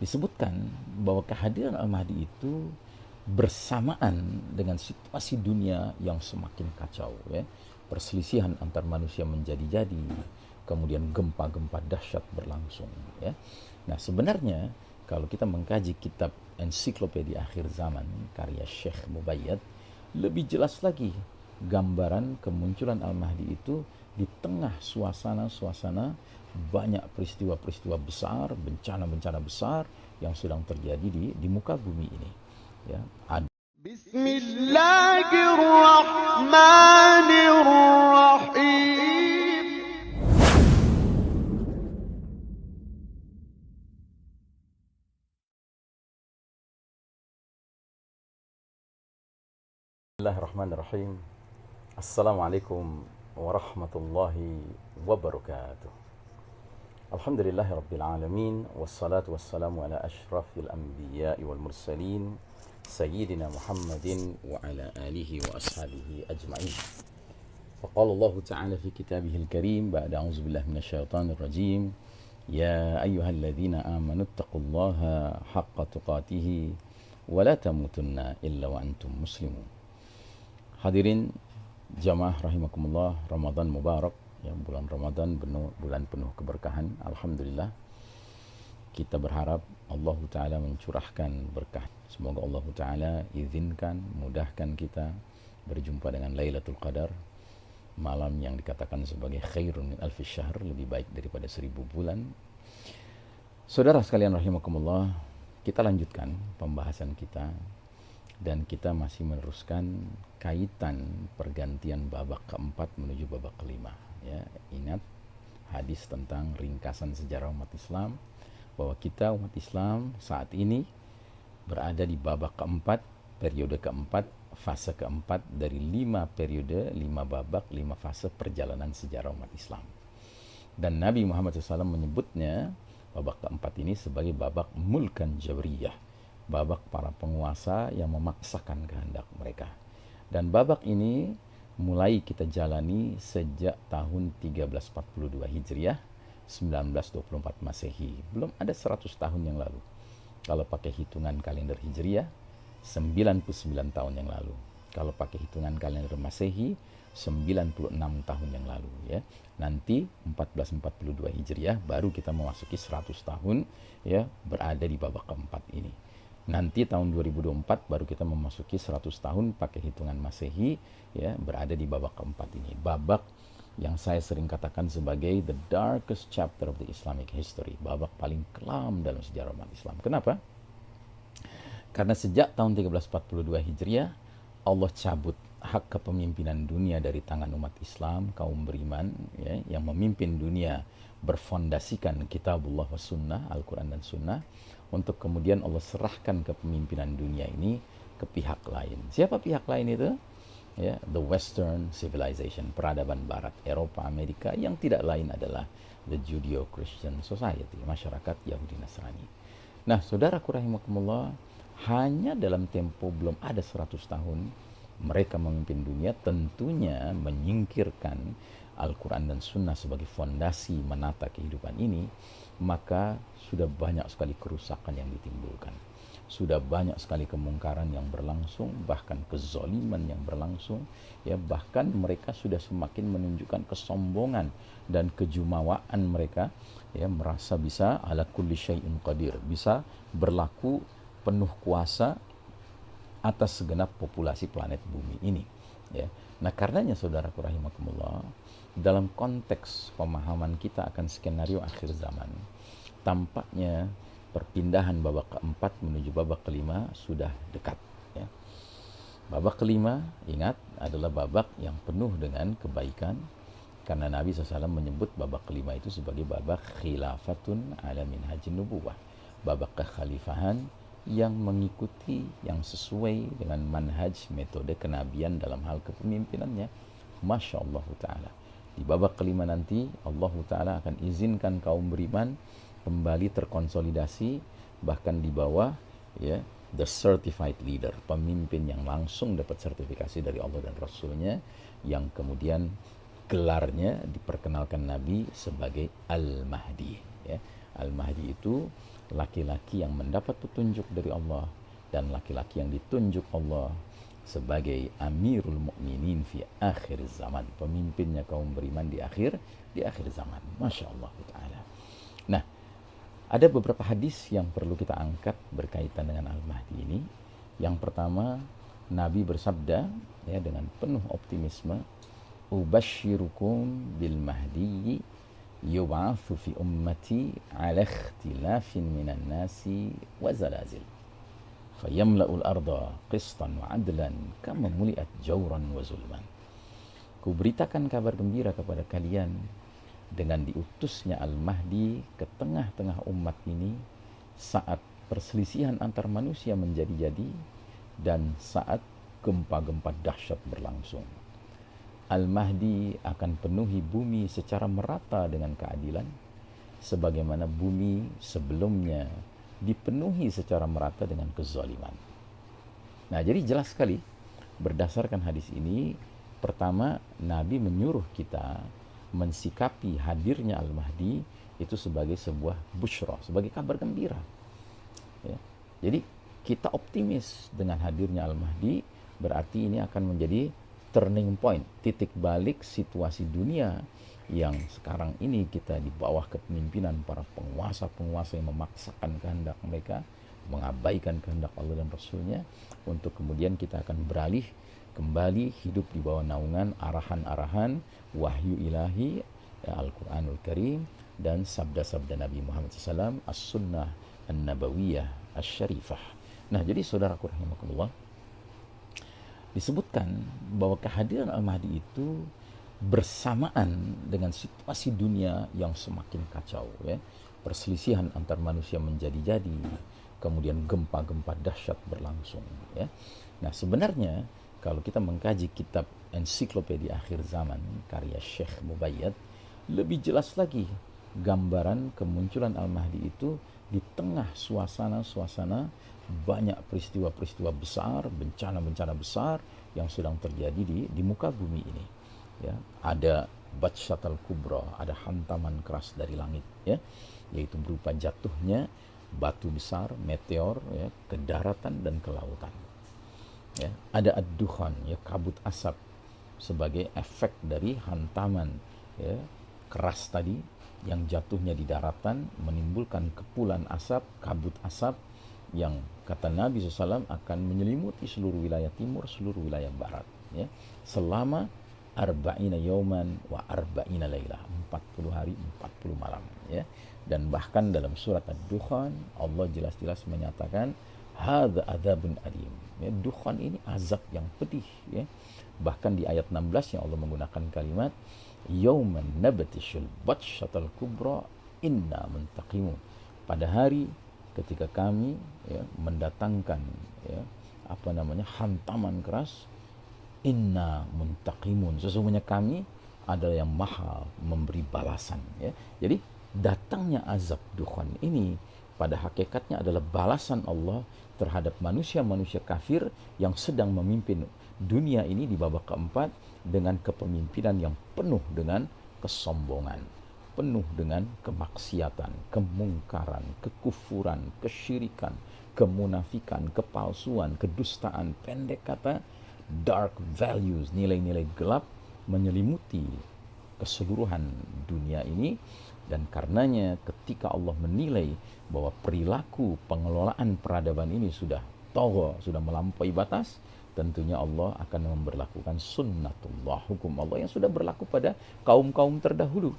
disebutkan bahwa kehadiran Al-Mahdi itu bersamaan dengan situasi dunia yang semakin kacau, ya. Perselisihan antar manusia menjadi-jadi, kemudian gempa-gempa dahsyat berlangsung, ya. Nah, sebenarnya kalau kita mengkaji kitab Ensiklopedia Akhir Zaman karya Syekh Mubayyad, lebih jelas lagi gambaran kemunculan Al-Mahdi itu di tengah suasana-suasana banyak peristiwa-peristiwa besar, bencana-bencana besar yang sedang terjadi di muka bumi ini. Ya, ada Bismillahirrahmanirrahim. Bismillahirrahmanirrahim. Assalamualaikum warahmatullahi wabarakatuh. Alhamdulillahi rabbil alamin, wassalatu wassalamu ala ashrafil anbiya'i wal mursalin, sayyidina Muhammadin wa ala alihi wa ashabihi ajma'in. Faqala Allah ta'ala fi kitabihil karim ba'da a'udzu billahi minasyaitonir rajim. Ya ayyuhalladzina amanu taqullaha haqqa tuqatih wa la tamutunna illa wa antum muslimun. Hadirin jamaah rahimakumullah, Ramadan Mubarak, ya, bulan Ramadan bulan penuh keberkahan. Alhamdulillah, kita berharap Allah Ta'ala mencurahkan berkah. Semoga Allah Ta'ala izinkan, mudahkan kita berjumpa dengan Lailatul Qadar, malam yang dikatakan sebagai khairun min alfi syahr, lebih baik daripada 1000 bulan. Saudara sekalian rahimakumullah, kita lanjutkan pembahasan kita, dan kita masih meneruskan kaitan pergantian babak keempat menuju babak kelima. Ya, ingat hadis tentang ringkasan sejarah umat Islam, bahwa kita umat Islam saat ini berada di babak keempat, periode keempat, fase keempat dari 5 periode, 5 babak, 5 fase perjalanan sejarah umat Islam. Dan Nabi Muhammad SAW menyebutnya babak keempat ini sebagai babak mulkan jabriyah, babak para penguasa yang memaksakan kehendak mereka. Dan babak ini mulai kita jalani sejak tahun 1342 Hijriah, 1924 Masehi. Belum ada 100 tahun yang lalu. Kalau pakai hitungan kalender Hijriah, 99 tahun yang lalu. Kalau pakai hitungan kalender Masehi, 96 tahun yang lalu, ya. Nanti 1442 Hijriah baru kita memasuki 100 tahun, ya, berada di babak keempat ini. Nanti tahun 2024 baru kita memasuki 100 tahun pakai hitungan Masehi, ya, berada di babak keempat ini. Babak yang saya sering katakan sebagai the darkest chapter of the Islamic history, babak paling kelam dalam sejarah umat Islam. Kenapa? Karena sejak tahun 1342 Hijriah, Allah cabut hak kepemimpinan dunia dari tangan umat Islam, kaum beriman, ya, yang memimpin dunia berfondasikan kitabullah wa sunnah, Al-Quran dan sunnah, untuk kemudian Allah serahkan kepemimpinan dunia ini ke pihak lain. Siapa pihak lain itu? Ya, the Western civilization, peradaban Barat, Eropa, Amerika, yang tidak lain adalah the Judeo-Christian Society, masyarakat Yahudi Nasrani. Nah, saudaraku rahimakumullah, hanya dalam tempo belum ada 100 tahun mereka memimpin dunia, tentunya menyingkirkan Al-Quran dan Sunnah sebagai fondasi menata kehidupan ini, maka sudah banyak sekali kerusakan yang ditimbulkan. Sudah banyak sekali kemungkaran yang berlangsung, bahkan kezaliman yang berlangsung, ya, bahkan mereka sudah semakin menunjukkan kesombongan dan kejumawaan mereka, ya, merasa bisa ala kulli syai'in qadir, bisa berlaku penuh kuasa atas segenap populasi planet bumi ini, ya. Nah, karenanya saudaraku rahimakumullah, dalam konteks pemahaman kita akan skenario akhir zaman, tampaknya perpindahan babak keempat menuju babak kelima sudah dekat, ya. Babak kelima, ingat, adalah babak yang penuh dengan kebaikan, karena Nabi SAW menyebut babak kelima itu sebagai babak khilafatun ala minhajin nubuwah, babak kekhalifahan yang mengikuti, yang sesuai dengan manhaj, metode kenabian dalam hal kepemimpinannya. Masya Allah Ta'ala. Di babak kelima nanti Allah Ta'ala akan izinkan kaum beriman kembali terkonsolidasi, bahkan di bawah, ya, the certified leader, pemimpin yang langsung dapat sertifikasi dari Allah dan Rasulnya, yang kemudian gelarnya diperkenalkan Nabi sebagai Al-Mahdi, ya. Al-Mahdi itu laki-laki yang mendapat petunjuk dari Allah dan laki-laki yang ditunjuk Allah sebagai Amirul Mukminin fi akhir zaman, pemimpinnya kaum beriman di akhir zaman. Masya Allah Ta'ala. Nah, ada beberapa hadis yang perlu kita angkat berkaitan dengan Al-Mahdi ini. Yang pertama, Nabi bersabda ya dengan penuh optimisme, "Ubashirukum bil mahdi yub'atsu fi ummati ala ikhtilafin minan nasi wa zalazil. Fayamla'ul arda qistan wa adlan kama muli'at jawran wa zulman." Kuberitakan kabar gembira kepada kalian dengan diutusnya Al-Mahdi ke tengah-tengah umat ini saat perselisihan antar manusia menjadi-jadi dan saat gempa-gempa dahsyat berlangsung. Al-Mahdi akan penuhi bumi secara merata dengan keadilan, sebagaimana bumi sebelumnya dipenuhi secara merata dengan kezaliman. Nah, jadi jelas sekali berdasarkan hadis ini, pertama Nabi menyuruh kita mensikapi hadirnya Al-Mahdi itu sebagai sebuah busyra, sebagai kabar gembira. Ya. Jadi kita optimis dengan hadirnya Al-Mahdi, berarti ini akan menjadi turning point, titik balik situasi dunia yang sekarang ini kita di bawah kepemimpinan para penguasa-penguasa yang memaksakan kehendak mereka, mengabaikan kehendak Allah dan Rasulnya, untuk kemudian kita akan beralih kembali hidup di bawah naungan arahan-arahan wahyu ilahi, ya, Al-Quranul Karim dan sabda-sabda Nabi Muhammad SAW, As-Sunnah An-Nabawiyah Asy-Syarifah. Nah, jadi saudaraku rahimakumullah, disebutkan bahwa kehadiran Al-Mahdi itu bersamaan dengan situasi dunia yang semakin kacau, ya. Perselisihan antar manusia menjadi-jadi, kemudian gempa-gempa dahsyat berlangsung, ya. Nah, sebenarnya kalau kita mengkaji kitab Ensiklopedia Akhir Zaman karya Syekh Mubayyad, lebih jelas lagi gambaran kemunculan Al-Mahdi itu di tengah suasana-suasana banyak peristiwa-peristiwa besar, bencana-bencana besar yang sedang terjadi di muka bumi ini. Ya, ada Batshatal Kubra, ada hantaman keras dari langit, ya, yaitu berupa jatuhnya batu besar, meteor, ya, ke daratan dan ke lautan. Ya, ada ad-dukhan, ya, kabut asap sebagai efek dari hantaman, ya, keras tadi yang jatuhnya di daratan menimbulkan kepulan asap, kabut asap yang kata Nabi SAW akan menyelimuti seluruh wilayah timur, seluruh wilayah barat, ya, selama arba'ina yauman wa arba'ina laylah, 40 hari 40 malam, ya. Dan bahkan dalam surat Ad-Dukhan Allah jelas-jelas menyatakan hadza adzabun alim, ya, dukhan ini azab yang pedih, ya. Bahkan di ayat 16 yang Allah menggunakan kalimat yauman nabtishul batshatal kubra inna muntaqimun, pada hari ketika kami, ya, mendatangkan, ya, hantaman keras, inna muntaqimun, sesungguhnya kami adalah yang maha memberi balasan, ya. Jadi datangnya azab dukhan ini pada hakikatnya adalah balasan Allah terhadap manusia-manusia kafir yang sedang memimpin dunia ini di babak keempat dengan kepemimpinan yang penuh dengan kesombongan, penuh dengan kemaksiatan, kemungkaran, kekufuran, kesyirikan, kemunafikan, kepalsuan, kedustaan, pendek kata dark values, nilai-nilai gelap menyelimuti keseluruhan dunia ini. Dan karenanya ketika Allah menilai bahwa perilaku pengelolaan peradaban ini sudah togho, sudah melampaui batas, tentunya Allah akan memberlakukan sunnatullah, hukum Allah yang sudah berlaku pada kaum-kaum terdahulu.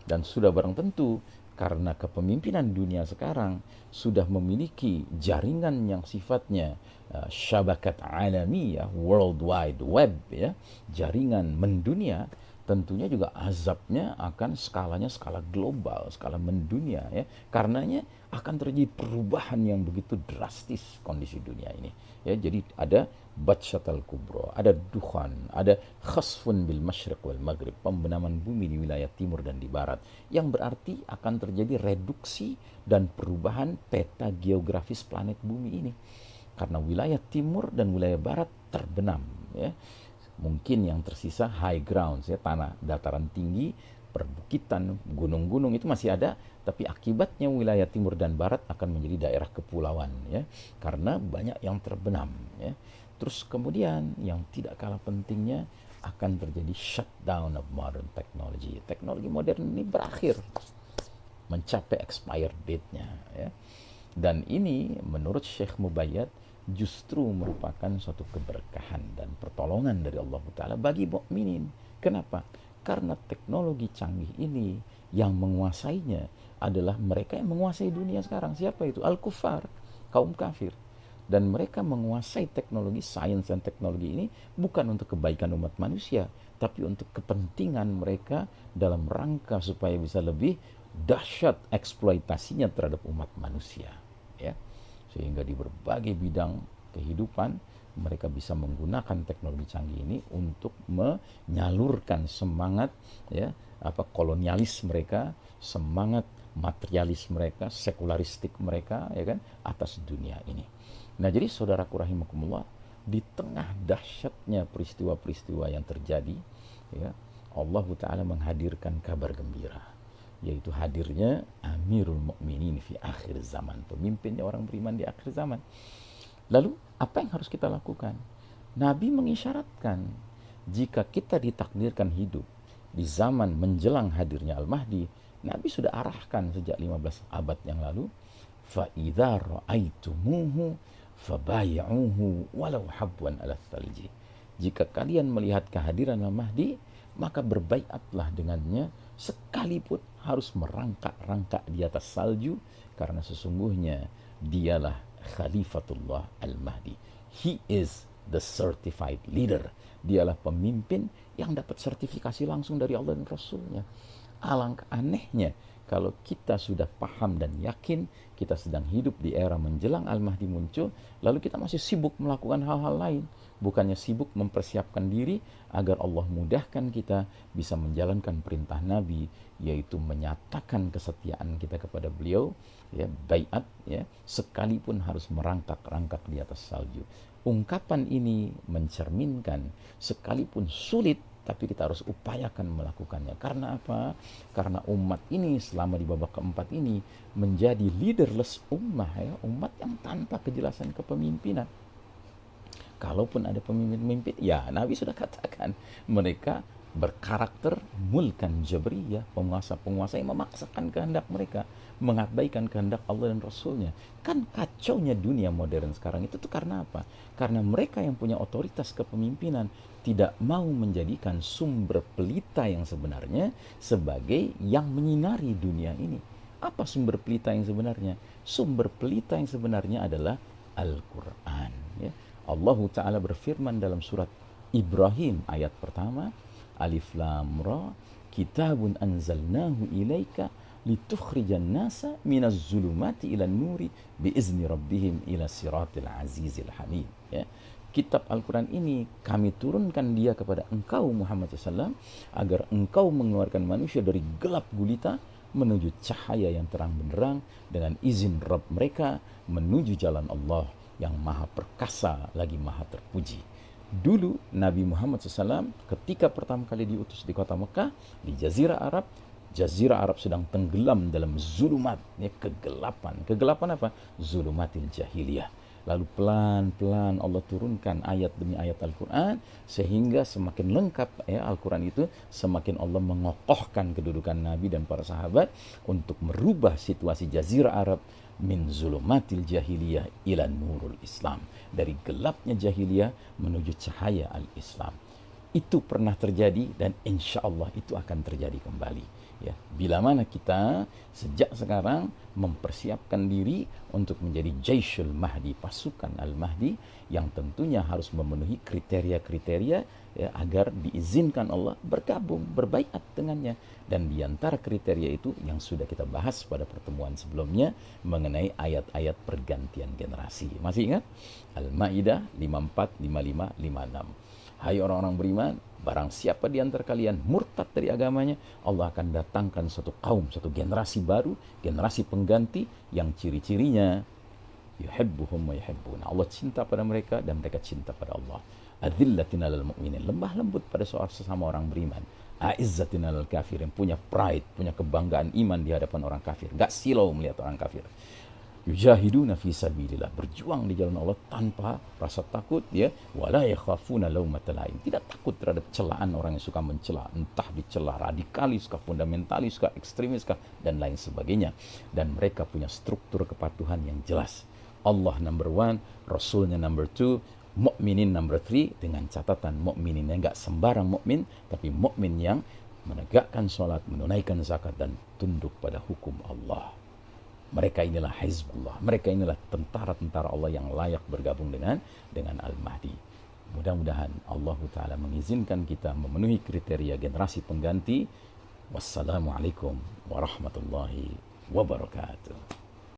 Dan sudah barang tentu karena kepemimpinan dunia sekarang sudah memiliki jaringan yang sifatnya syabakat alamiah, worldwide web, ya, jaringan mendunia, tentunya juga azabnya akan skalanya skala global, skala mendunia, ya. Karenanya akan terjadi perubahan yang begitu drastis kondisi dunia ini, ya. Jadi ada Batshatal Kubra, ada dukhan, ada khasfun bil masyriq wal maghrib, pembenaman bumi di wilayah timur dan di barat, yang berarti akan terjadi reduksi dan perubahan peta geografis planet bumi ini. Karena wilayah timur dan wilayah barat terbenam, ya. Mungkin yang tersisa high grounds, ya, tanah dataran tinggi, perbukitan, gunung-gunung itu masih ada, tapi akibatnya wilayah timur dan barat akan menjadi daerah kepulauan, ya, karena banyak yang terbenam, ya. Terus kemudian yang tidak kalah pentingnya akan terjadi shutdown of modern technology. Teknologi modern ini berakhir, mencapai expired date-nya, ya. Dan ini menurut Syekh Mubayyad justru merupakan suatu keberkahan dan pertolongan dari Allah Ta'ala bagi mukminin. Kenapa? Karena teknologi canggih ini yang menguasainya adalah mereka yang menguasai dunia sekarang. Siapa itu? Al-Kuffar, kaum kafir. Dan mereka menguasai teknologi, sains dan teknologi ini bukan untuk kebaikan umat manusia, tapi untuk kepentingan mereka dalam rangka supaya bisa lebih dahsyat eksploitasinya terhadap umat manusia, ya. Sehingga di berbagai bidang kehidupan mereka bisa menggunakan teknologi canggih ini untuk menyalurkan semangat, ya, kolonialis mereka, semangat materialis mereka, sekularistik mereka, ya kan, atas dunia ini. Nah, jadi saudaraku rahimakumullah, di tengah dahsyatnya peristiwa-peristiwa yang terjadi, ya, Allah Ta'ala menghadirkan kabar gembira, yaitu hadirnya Amirul Mukminin fi akhir zaman, pemimpinnya orang beriman di akhir zaman. Lalu apa yang harus kita lakukan? Nabi mengisyaratkan jika kita ditakdirkan hidup di zaman menjelang hadirnya Al-Mahdi, Nabi sudah arahkan sejak 15 abad yang lalu, fa idza ra'aitumuhu fabay'uhu walau habwan 'ala thalji. Jika kalian melihat kehadiran Al-Mahdi, maka berbaiatlah dengannya sekalipun harus merangkak-rangkak di atas salju, karena sesungguhnya dialah Khalifatullah Al-Mahdi. He is the certified leader. Dialah pemimpin yang dapat sertifikasi langsung dari Allah dan Rasulnya. Alangkah anehnya kalau kita sudah paham dan yakin kita sedang hidup di era menjelang Al-Mahdi muncul, lalu kita masih sibuk melakukan hal-hal lain. Bukannya sibuk mempersiapkan diri agar Allah mudahkan kita bisa menjalankan perintah Nabi, yaitu menyatakan kesetiaan kita kepada beliau, ya, baiat, ya, sekalipun harus merangkak-rangkak di atas salju. Ungkapan ini mencerminkan sekalipun sulit, tapi kita harus upayakan melakukannya. Karena apa? Karena umat ini selama di babak keempat ini menjadi leaderless ummah, ya, umat yang tanpa kejelasan kepemimpinan. Kalaupun ada pemimpin-pemimpin, ya Nabi sudah katakan mereka berkarakter mulkan jabriyah, penguasa-penguasa yang memaksakan kehendak mereka, mengabaikan kehendak Allah dan Rasulnya. Kan kacaunya dunia modern sekarang itu tuh karena apa? Karena mereka yang punya otoritas kepemimpinan tidak mau menjadikan sumber pelita yang sebenarnya sebagai yang menyinari dunia ini. Apa sumber pelita yang sebenarnya? Sumber pelita yang sebenarnya adalah Al-Quran, ya. Allah Ta'ala berfirman dalam surat Ibrahim ayat pertama, Alif Lam Ra, kitabun anzalnahu ilaika litukhrijan nasa minaz zulumati ilan nuri biizni rabbihim ila siratil azizil hamid, ya. Kitab Al-Quran ini kami turunkan dia kepada engkau Muhammad SAW agar engkau mengeluarkan manusia dari gelap gulita menuju cahaya yang terang benderang dengan izin Rabb mereka menuju jalan Allah yang maha perkasa lagi maha terpuji. Dulu Nabi Muhammad SAW ketika pertama kali diutus di kota Mekah, di Jazirah Arab sedang tenggelam dalam zulumat, ya, kegelapan. Kegelapan apa? Zulumatil jahiliyah. Lalu pelan-pelan Allah turunkan ayat demi ayat Al-Quran, sehingga semakin lengkap, ya, Al-Quran itu semakin Allah mengokohkan kedudukan Nabi dan para sahabat untuk merubah situasi Jazirah Arab min zulumatil jahiliyah ila nurul Islam, dari gelapnya jahiliyah menuju cahaya al-Islam. Itu pernah terjadi dan insya Allah itu akan terjadi kembali, ya. Bila mana kita sejak sekarang mempersiapkan diri untuk menjadi Jaisyul Mahdi, pasukan Al-Mahdi, yang tentunya harus memenuhi kriteria-kriteria, ya, agar diizinkan Allah bergabung, berbaiat dengannya. Dan di antara kriteria itu yang sudah kita bahas pada pertemuan sebelumnya mengenai ayat-ayat pergantian generasi. Masih ingat? Al-Maidah 54, 55, 56. Hai orang-orang beriman, barang siapa di antara kalian murtad dari agamanya, Allah akan datangkan satu kaum, satu generasi baru, generasi pengganti yang ciri-cirinya yuhibbuhum wa yuhibbuna. Allah cinta pada mereka dan mereka cinta pada Allah. Adzillatin 'alal mu'minin, lembah lembut pada sesama orang beriman. Aizzatin 'alal kafirin, punya pride, punya kebanggaan iman di hadapan orang kafir, enggak silau melihat orang kafir. Yujahiduna fi sabilillah, berjuang di jalan Allah tanpa rasa takut, ya. Wala yakhafuna laumata laim, tidak takut terhadap celaan orang yang suka mencela, entah dicela radikalis kah, fundamentalis kah, ekstremis kah, dan lain sebagainya. Dan mereka punya struktur kepatuhan yang jelas. Allah number one, Rasulnya number two, mukminin number three, dengan catatan mukmininnya enggak sembarang mukmin, tapi mukmin yang menegakkan sholat, menunaikan zakat, dan tunduk pada hukum Allah. Mereka inilah Hizbullah, mereka inilah tentara-tentara Allah yang layak bergabung dengan Al-Mahdi. Mudah-mudahan Allah Ta'ala mengizinkan kita memenuhi kriteria generasi pengganti. Wassalamualaikum warahmatullahi wabarakatuh.